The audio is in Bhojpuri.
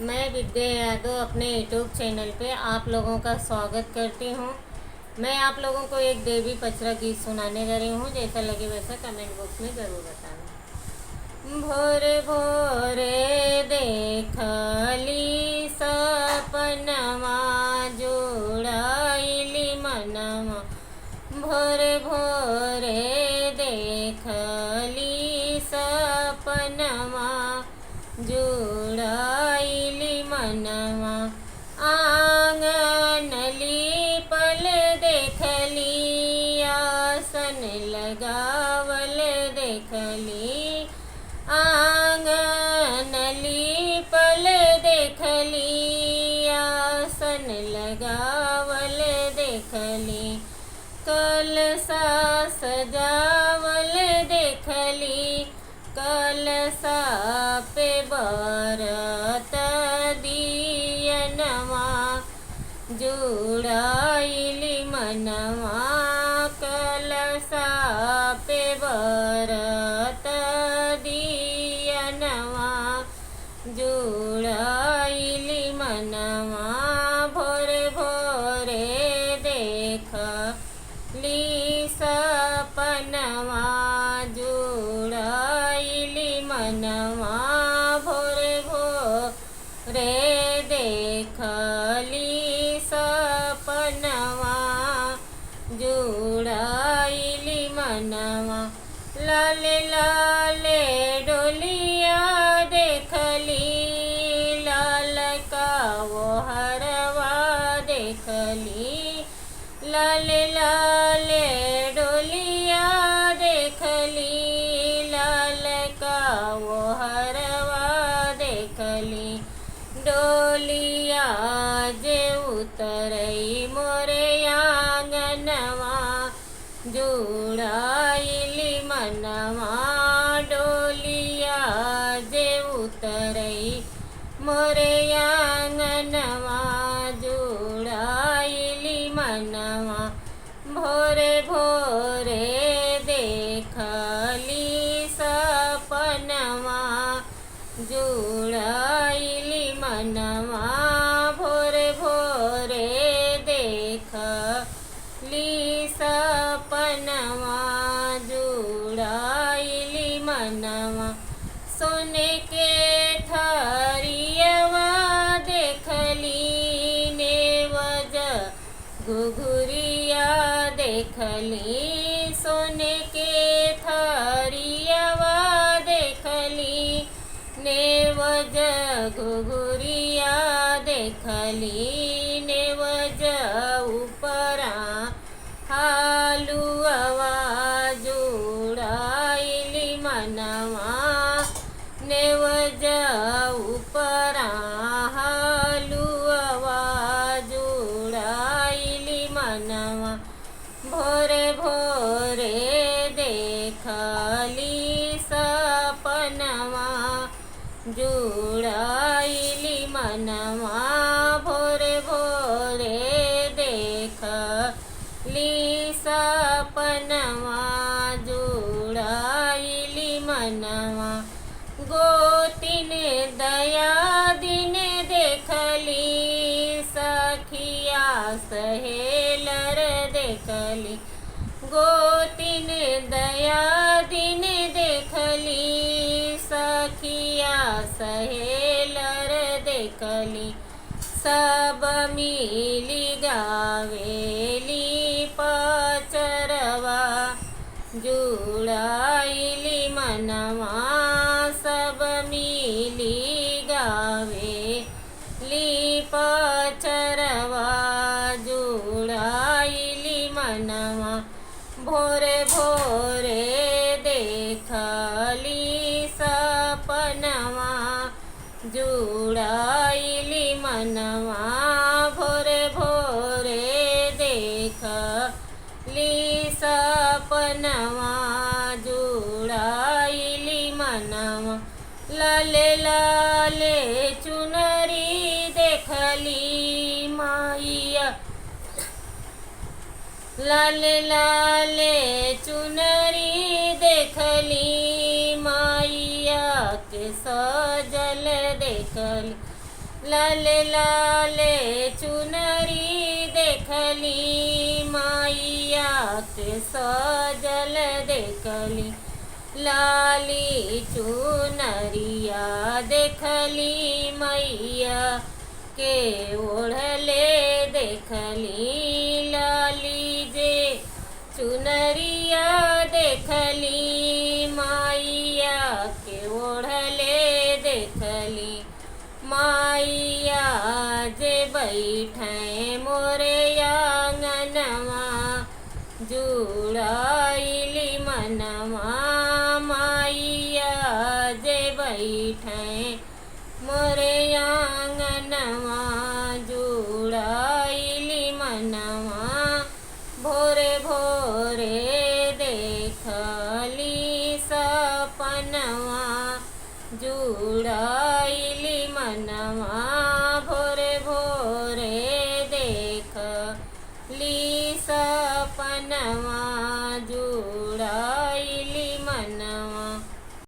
मैं विद्या यादव अपने यूट्यूब चैनल पे आप लोगों का स्वागत करती हूँ। मैं आप लोगों को एक देवी पचरा गीत सुनाने जा रही हूँ। जैसा लगे वैसा कमेंट बॉक्स में ज़रूर बताना। भोरे भोरे देखली सपनमा जुड़ाइली मनवा। भोरे भोरे देखली सपनमा जुड़ाइली मनवा। आंगन लीपल देखली आसन लगावल देखली। आंगन लीपल देखली आसन लगावल देखली। कलसा सजावल देखली कलसा पे बरत दियनवा जुड़ाइली मनवा। कलसा पे बरत दियनवा जुड़ाइली मनवा। भोरे भोरे देखली सपनवा जुड़ाइली मनवा। भोरे भोरे देखली सपनवा जुड़ाइली मनवा। लाले लाले डोलिया देखली लाल का वो हरवा देखली। लाले लाले डोलिया देखली लाल का वो हरवा देखली। डोलिया जे उतरई मोरे आंगनवा जुड़ाइली मनवा। डोलिया जे उतरई मोरे आंगनवा जुड़ाइली मनवा। भोरे भोरे देखली सपनवा जुड़ाइली मनवा। भोरे भोरे देखली सपनवा जुड़ाइली मनवा। सोने के थरियवा देखली नेवज घुघुरिया देखली। सोने के थरियवा देखली नेवज घुघुरिया देखली। नेवज उपरा हालुआ जुड़ाइली मनवा। नेवज उपरा हालुआ जुड़ाइली मनवा। भोरे भोरे देखली सपनवा जुड़ाइली मनवा। भोरे भोरे देखली सपनवा जुड़ाइली मनवा। गोतिन दया दिन देखली सखिया सहेलर देखली। गोतिन दया दिन देखली सखिया सहेलर देखली। सब मिली गावेली पचरवा जुड़ाइली मनवा। सब मिली गावेली पचरवा जुड़ाइली मनवा। भोरे भोरे देखली सपनवा जुड़ाइली मनवा। भोरे भोरे देखली सपनवा जुड़ाइली मनवा। लाले लाले चुनरी देखली माइया लाले लाले चुनरी देखली माइया के सजल देखली। लाले लाले चुनरी देखली मैया के सजल देखली लाली चुनरिया देखली मैया के ओढ़ले देखली लाली जे चुनरिया देखली मैया के ओढ़ले देखली मैया जे बैठे मोरे आंगनवा जुड़ाइली मनवा मैया जे बैठे मोरे आंगनवा जुड़ाइली मनवा भोरे भोरे देखली सपनवा जुड़ाइली मनवा भोरे भोरे देखली सपनवा